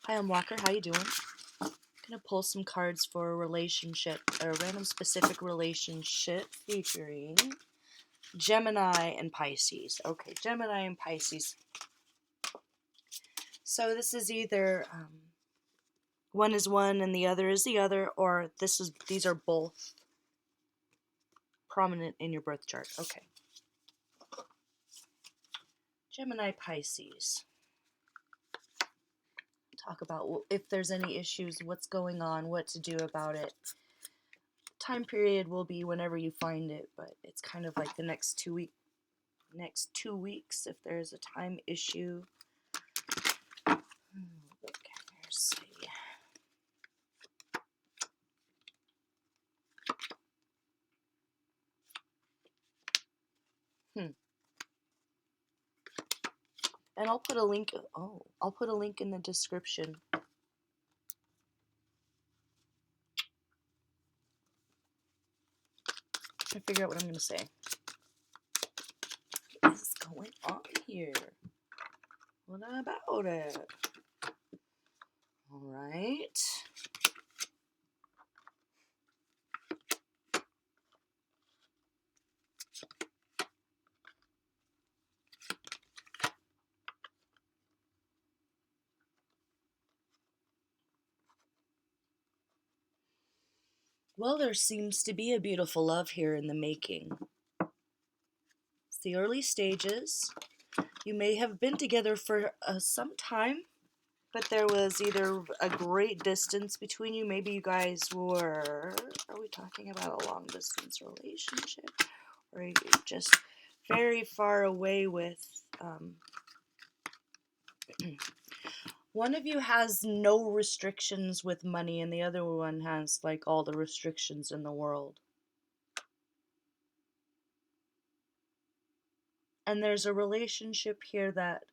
Hi, I'm Walker. How you doing? I'm gonna pull some cards for a relationship, a random specific relationship featuring Gemini and Pisces. Okay, Gemini and Pisces. So this is either one is one and the other is the other, or these are both prominent in your birth chart. Okay. Gemini, Pisces. Talk about if there's any issues, what's going on, what to do about it. Time period will be whenever you find it, but it's kind of like the next 2 weeks if there's a time issue. Okay, let's see. And I'll put a link. I'll put a link in the description. Trying to figure out what I'm gonna say. What is going on here? What about it? All right. Well, there seems to be a beautiful love here in the making. It's the early stages. You may have been together for some time, but there was either a great distance between you. Maybe you guys were. Are we talking about a long distance relationship? Or are you just very far away with. One of you has no restrictions with money, and the other one has, like, all the restrictions in the world. And there's a relationship here that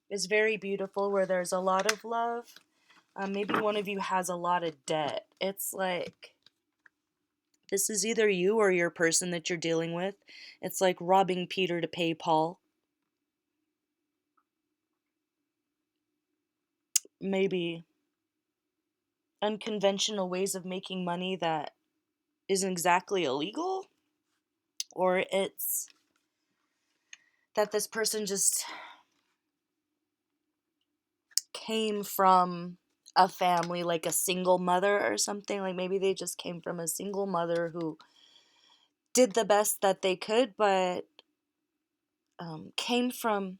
is very beautiful, where there's a lot of love. Maybe one of you has a lot of debt. It's like, this is either you or your person that you're dealing with. It's like robbing Peter to pay Paul. Maybe unconventional ways of making money that isn't exactly illegal. Or it's that this person just came from a family, like a single mother or something. Like, maybe they just came from a single mother who did the best that they could, but came from,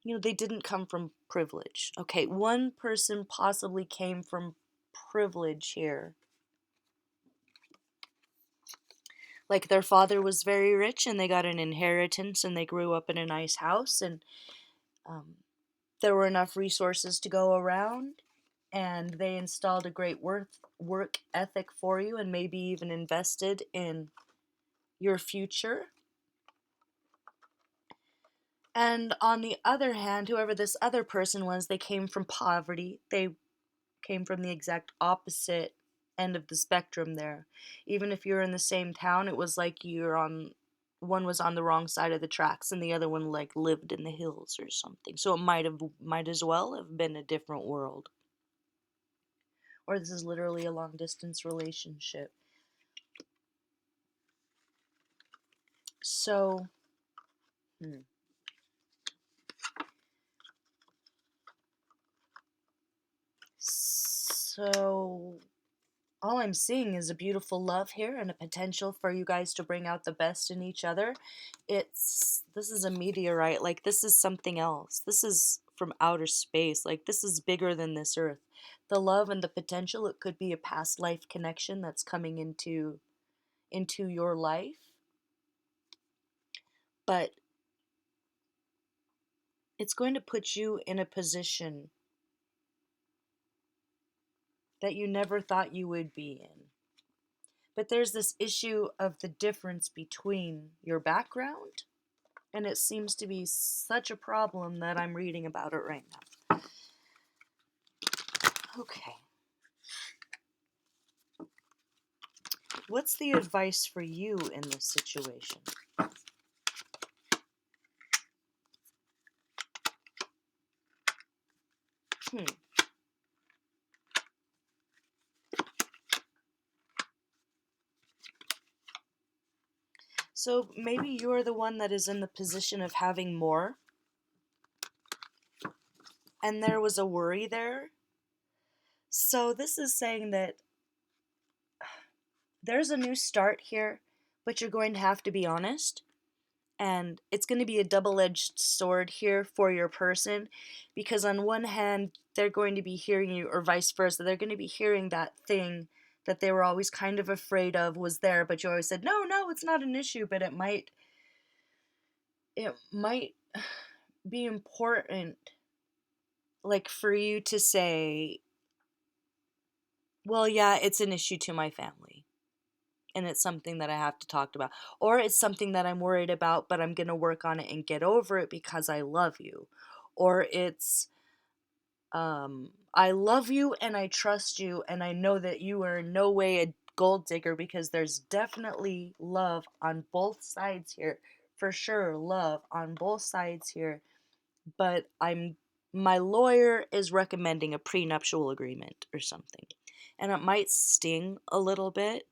they didn't come from privilege. Okay, one person possibly came from privilege here. Like, their father was very rich and they got an inheritance and they grew up in a nice house, and there were enough resources to go around, and they installed a great work ethic for you, and maybe even invested in your future. And on the other hand, whoever this other person was, they came from poverty. They came from the exact opposite end of the spectrum there. Even if you're in the same town, it was like one was on the wrong side of the tracks and the other one, like, lived in the hills or something. So it might as well have been a different world. Or this is literally a long distance relationship. So, So, all I'm seeing is a beautiful love here and a potential for you guys to bring out the best in each other. This is a meteorite. Like, this is something else. This is from outer space. Like, this is bigger than this earth. The love and the potential, it could be a past life connection that's coming into your life. But it's going to put you in a position that you never thought you would be in. But there's this issue of the difference between your background, and it seems to be such a problem that I'm reading about it right now. Okay. What's the advice for you in this situation? So maybe you're the one that is in the position of having more, and there was a worry there. So this is saying that there's a new start here, but you're going to have to be honest. And it's going to be a double-edged sword here for your person, because on one hand, they're going to be hearing you, or vice versa. They're going to be hearing that thing that they were always kind of afraid of was there, but you always said, no, it's not an issue, but it might be important, like, for you to say, well, yeah, it's an issue to my family, and it's something that I have to talk about. Or it's something that I'm worried about, but I'm going to work on it and get over it because I love you. Or it's, I love you and I trust you, and I know that you are in no way a gold digger, because there's definitely love on both sides here. For sure, love on both sides here. But my lawyer is recommending a prenuptial agreement or something. And it might sting a little bit,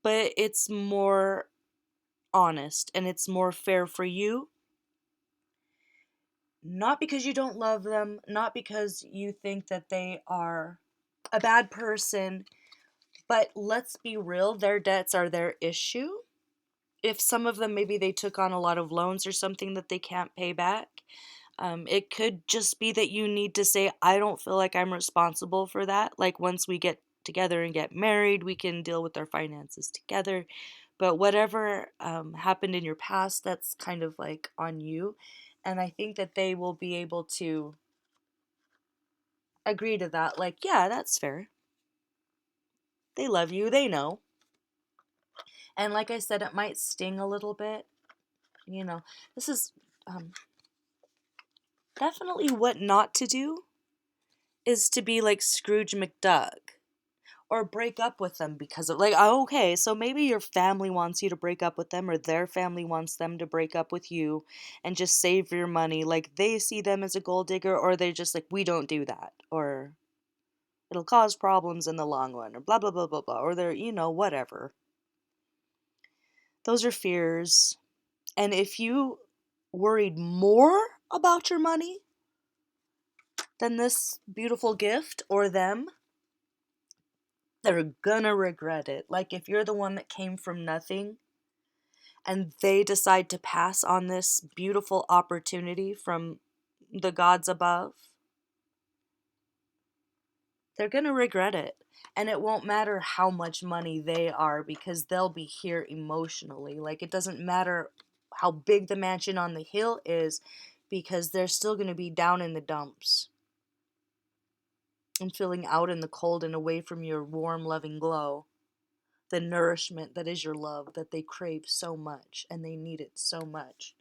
but it's more honest and it's more fair for you. Not because you don't love them, not because you think that they are a bad person, but let's be real, their debts are their issue. If some of them, maybe they took on a lot of loans or something that they can't pay back, it could just be that you need to say, I don't feel like I'm responsible for that. Like, once we get together and get married, we can deal with our finances together. But whatever happened in your past, that's kind of like on you. And I think that they will be able to agree to that. Like, yeah, that's fair. They love you, they know. And like I said, it might sting a little bit. This is definitely what not to do, is to be like Scrooge McDuck or break up with them because of, like, oh, okay, so maybe your family wants you to break up with them, or their family wants them to break up with you and just save your money. Like, they see them as a gold digger, or they're just like, we don't do that, or it'll cause problems in the long run, or blah, blah, blah, blah, blah, or they're, whatever. Those are fears. And if you worried more about your money than this beautiful gift or them, they're gonna regret it. Like, if you're the one that came from nothing and they decide to pass on this beautiful opportunity from the gods above, they're gonna regret it. And it won't matter how much money they are, because they'll be here emotionally. Like, it doesn't matter how big the mansion on the hill is, because they're still gonna be down in the dumps and feeling out in the cold and away from your warm, loving glow. The nourishment that is your love, that they crave so much and they need it so much.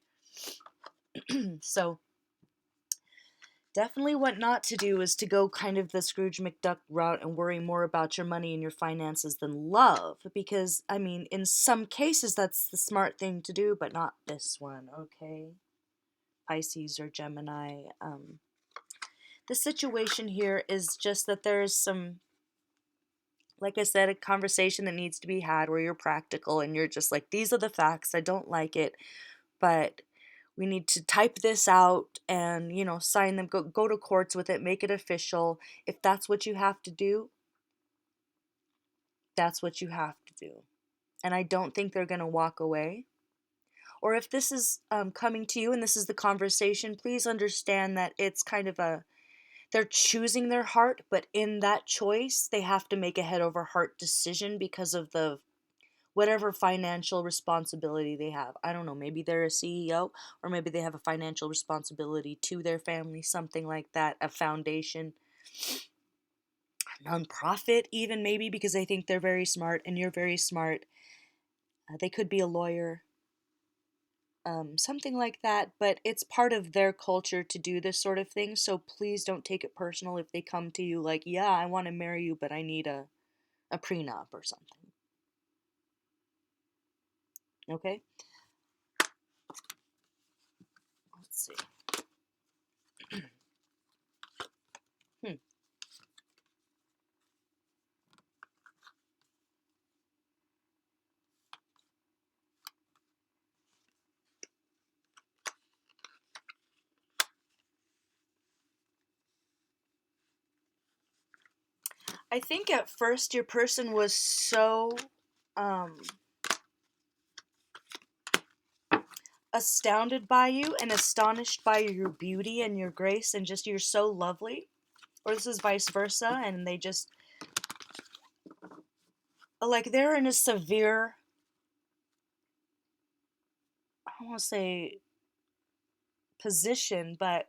So definitely what not to do is to go kind of the Scrooge McDuck route and worry more about your money and your finances than love. Because, I mean, in some cases that's the smart thing to do, but not this one, okay? Pisces or Gemini. The situation here is just that there is some, like I said, a conversation that needs to be had where you're practical and you're just like, these are the facts, I don't like it, but we need to type this out and, sign them, go to courts with it, make it official. If that's what you have to do, that's what you have to do. And I don't think they're going to walk away. Or if this is coming to you and this is the conversation, please understand that it's kind of they're choosing their heart, but in that choice, they have to make a head over heart decision because of the whatever financial responsibility they have. I don't know, maybe they're a CEO, or maybe they have a financial responsibility to their family, something like that, a foundation, a nonprofit even, maybe, because they think they're very smart and you're very smart. They could be a lawyer, something like that, but it's part of their culture to do this sort of thing, so please don't take it personal if they come to you like, yeah, I want to marry you, but I need a prenup or something. Okay? Let's see. I think at first your person was so astounded by you and astonished by your beauty and your grace and just you're so lovely. Or this is vice versa, and they just, like, they're in a severe, I don't want to say position, but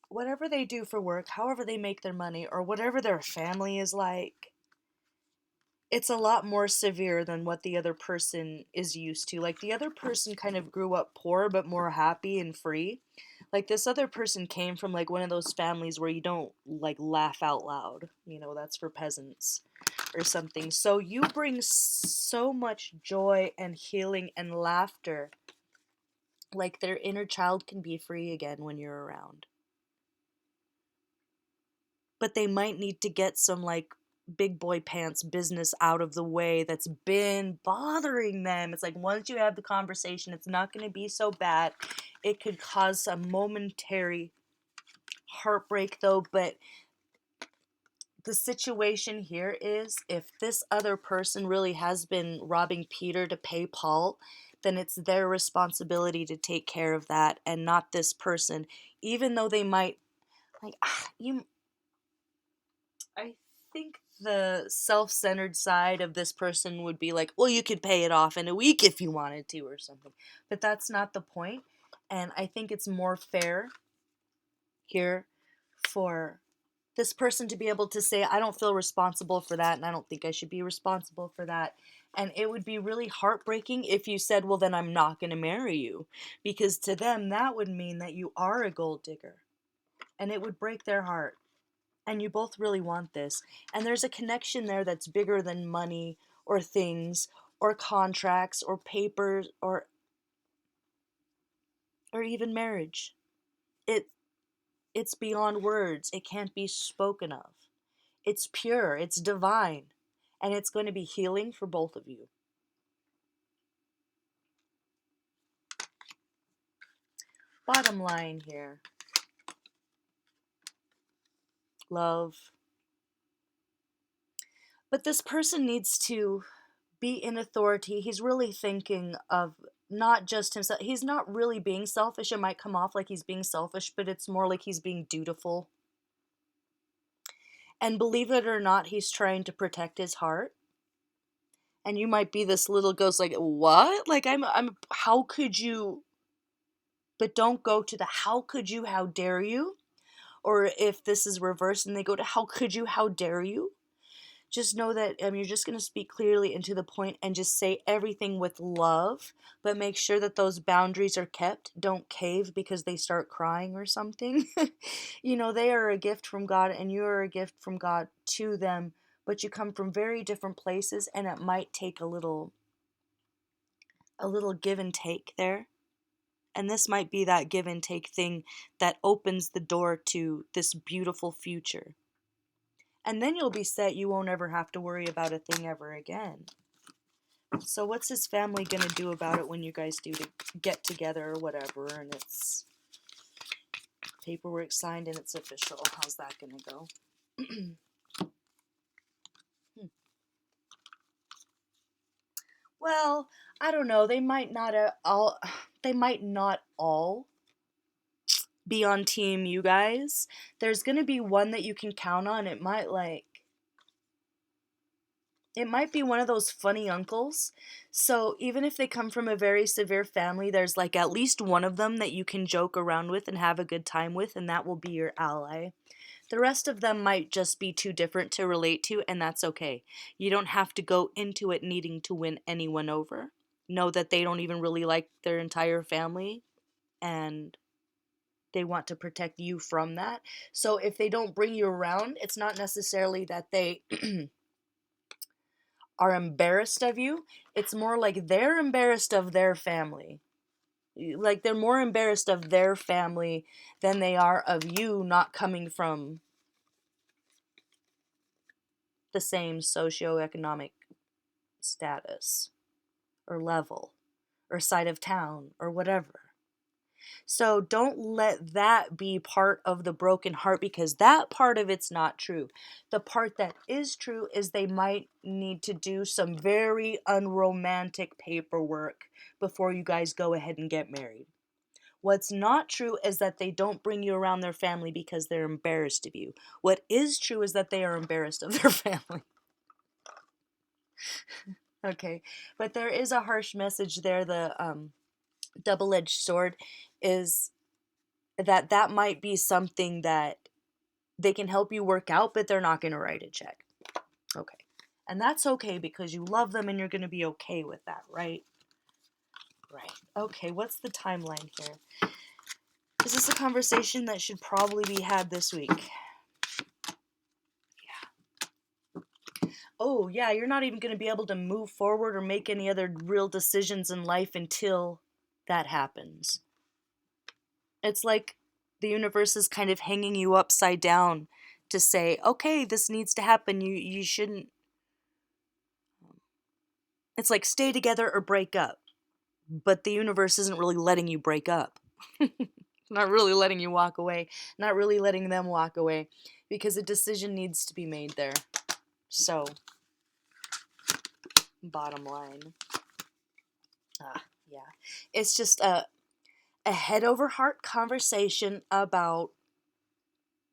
whatever they do for work, however they make their money, or whatever their family is like, it's a lot more severe than what the other person is used to. Like, the other person kind of grew up poor but more happy and free. Like, this other person came from like one of those families where you don't like laugh out loud. That's for peasants or something. So you bring so much joy and healing and laughter. Like, their inner child can be free again when you're around. But they might need to get some like big boy pants business out of the way that's been bothering them. It's like once you have the conversation, it's not going to be so bad. It could cause a momentary heartbreak though, but the situation here is if this other person really has been robbing Peter to pay Paul, then it's their responsibility to take care of that and not this person, even though they might like you I think the self-centered side of this person would be like, well, you could pay it off in a week if you wanted to or something. But that's not the point. And I think it's more fair here for this person to be able to say, I don't feel responsible for that, and I don't think I should be responsible for that. And it would be really heartbreaking if you said, well, then I'm not going to marry you. Because to them, that would mean that you are a gold digger. And it would break their heart. And you both really want this. And there's a connection there that's bigger than money or things or contracts or papers or even marriage. It it's beyond words. It can't be spoken of. It's pure, it's divine, and it's going to be healing for both of you. Bottom line here. Love. But this person needs to be in authority. He's really thinking of not just himself. He's not really being selfish. It might come off like he's being selfish, but it's more like he's being dutiful. And believe it or not, he's trying to protect his heart. And you might be this little ghost like, what? Like, how could you? But don't go to the how could you, how dare you? Or if this is reversed and they go to how could you, how dare you? Just know that you're just going to speak clearly and to the point and just say everything with love, but make sure that those boundaries are kept. Don't cave because they start crying or something. They are a gift from God and you are a gift from God to them, but you come from very different places and it might take a little give and take there. And this might be that give and take thing that opens the door to this beautiful future. And then you'll be set. You won't ever have to worry about a thing ever again. So what's his family going to do about it when you guys do to get together or whatever and it's paperwork signed and it's official? How's that going to go? Well, I don't know. They might not all be on team you guys. There's going to be one that you can count on. It might be one of those funny uncles. So even if they come from a very severe family, there's like at least one of them that you can joke around with and have a good time with, and that will be your ally. The rest of them might just be too different to relate to, and that's okay. You don't have to go into it needing to win anyone over. Know that they don't even really like their entire family, and they want to protect you from that. So if they don't bring you around, it's not necessarily that they are embarrassed of you. It's more like they're embarrassed of their family. Like they're more embarrassed of their family than they are of you not coming from the same socioeconomic status or level or side of town or whatever. So don't let that be part of the broken heart, because that part of it's not true. The part that is true is they might need to do some very unromantic paperwork before you guys go ahead and get married. What's not true is that they don't bring you around their family because they're embarrassed of you. What is true is that they are embarrassed of their family. Okay, but there is a harsh message there. The double-edged sword is that might be something that they can help you work out, but they're not going to write a check. Okay. And that's okay because you love them and you're going to be okay with that, right? Right. Okay, what's the timeline here? Is this a conversation that should probably be had this week? Oh, yeah, you're not even going to be able to move forward or make any other real decisions in life until that happens. It's like the universe is kind of hanging you upside down to say, okay, this needs to happen. You shouldn't. It's like stay together or break up. But the universe isn't really letting you break up. Not really letting you walk away. Not really letting them walk away. Because a decision needs to be made there. So, bottom line. Yeah. It's just a head over heart conversation about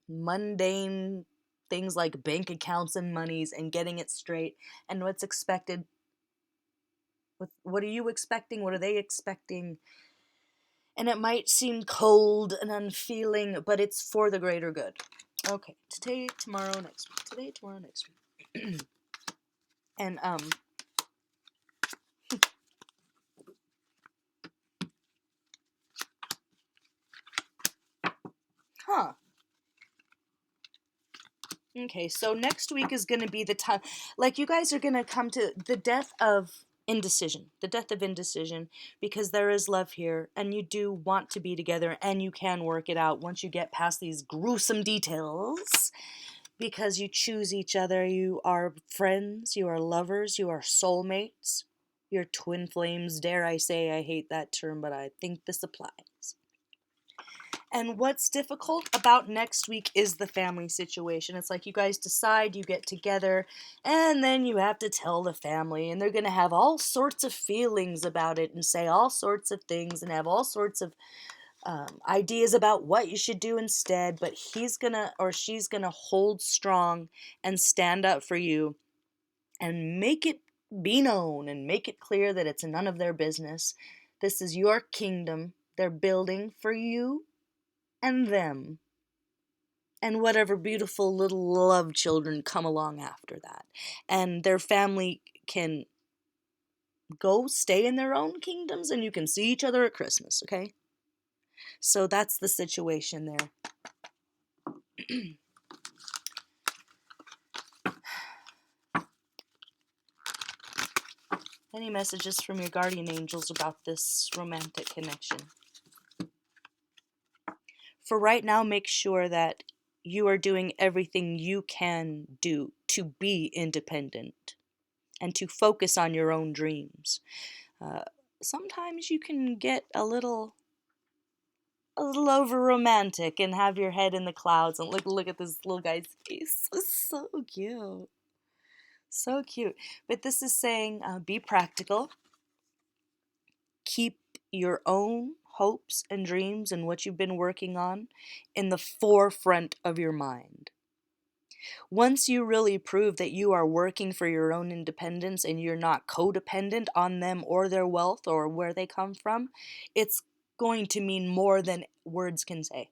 mundane things like bank accounts and monies and getting it straight and what's expected. What are you expecting? What are they expecting? And it might seem cold and unfeeling, but it's for the greater good. Okay, today, tomorrow, next week. Today, tomorrow, next week. And, huh. Okay, so next week is going to be the time, like, you guys are going to come to the death of indecision, because there is love here, and you do want to be together, and you can work it out once you get past these gruesome details, because you choose each other, you are friends, you are lovers, you are soulmates, you're twin flames, dare I say. I hate that term, but I think this applies. And what's difficult about next week is the family situation. It's like you guys decide, you get together, and then you have to tell the family, and they're going to have all sorts of feelings about it and say all sorts of things and have all sorts of ideas about what you should do instead. But he's going to or she's going to hold strong and stand up for you and make it be known and make it clear that it's none of their business. This is your kingdom. They're building for you and them, and whatever beautiful little love children come along after that. And their family can go stay in their own kingdoms, and you can see each other at Christmas, okay? So that's the situation there. Any messages from your guardian angels about this romantic connection? For right now, make sure that you are doing everything you can do to be independent and to focus on your own dreams. Sometimes you can get a little over romantic and have your head in the clouds and look at this little guy's face. It's so cute. So cute. But this is saying be practical. Keep your own hopes and dreams and what you've been working on in the forefront of your mind. Once you really prove that you are working for your own independence and you're not codependent on them or their wealth or where they come from, it's going to mean more than words can say.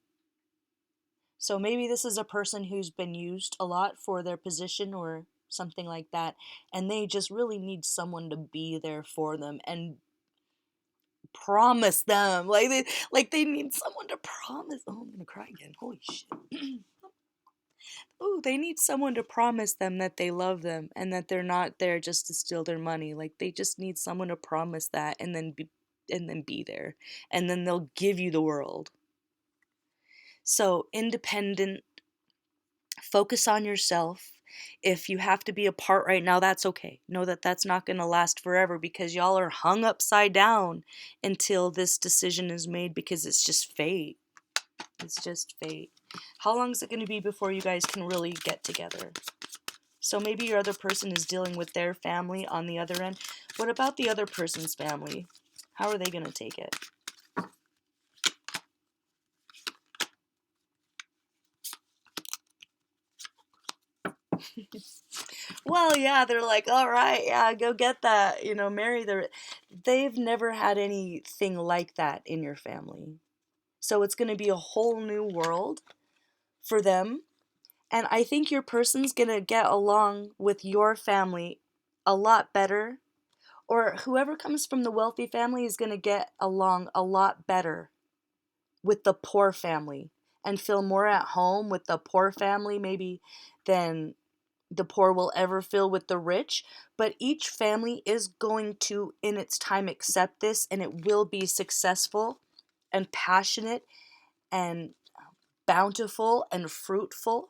So maybe this is a person who's been used a lot for their position or something like that, and they just really need someone to be there for them and promise them. They need someone to promise. Oh, I'm gonna cry again. Holy shit. Oh, they need someone to promise them that they love them and that they're not there just to steal their money. Like they just need someone to promise that and then be there. And then they'll give you the world. So, independent, focus on yourself, If you have to be apart right now, that's okay. Know that that's not going to last forever because y'all are hung upside down until this decision is made, because it's just fate. It's just fate. How long is it going to be before you guys can really get together? So maybe your other person is dealing with their family on the other end. What about the other person's family? How are they going to take it? Well, yeah, they're like, all right, yeah, go get that, marry the. They've never had anything like that in your family. So it's going to be a whole new world for them. And I think your person's going to get along with your family a lot better. Or whoever comes from the wealthy family is going to get along a lot better with the poor family and feel more at home with the poor family, maybe, than the poor will ever feel with the rich. But each family is going to, in its time, accept this, and it will be successful and passionate and bountiful and fruitful.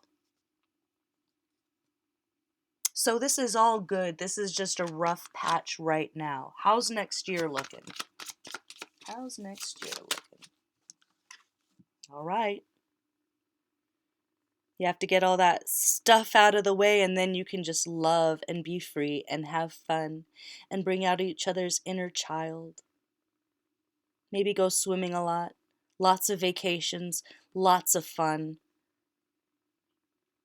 So this is all good. This is just a rough patch right now. How's next year looking? How's next year looking? All right. You have to get all that stuff out of the way, and then you can just love and be free and have fun and bring out each other's inner child. Maybe go swimming a lot. Lots of vacations. Lots of fun.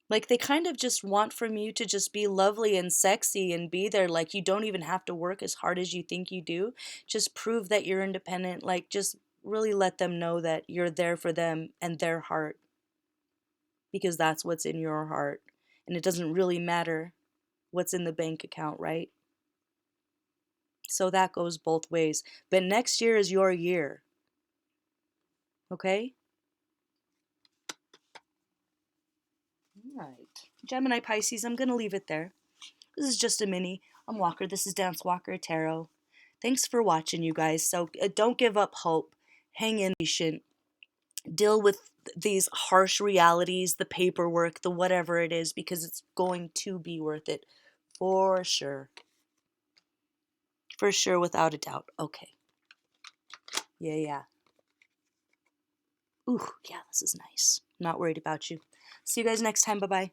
Like, they kind of just want from you to just be lovely and sexy and be there. Like, you don't even have to work as hard as you think you do. Just prove that you're independent. Like, just really let them know that you're there for them and their heart. Because that's what's in your heart. And it doesn't really matter what's in the bank account, right? So that goes both ways. But next year is your year. Okay? All right. Gemini, Pisces, I'm going to leave it there. This is just a mini. I'm Walker. This is Dance Walker Tarot. Thanks for watching, you guys. So don't give up hope. Hang in, patient. Deal with these harsh realities, the paperwork, the whatever it is, because it's going to be worth it. For sure. For sure, without a doubt. Okay. Yeah. Ooh, yeah, this is nice. Not worried about you. See you guys next time. Bye-bye.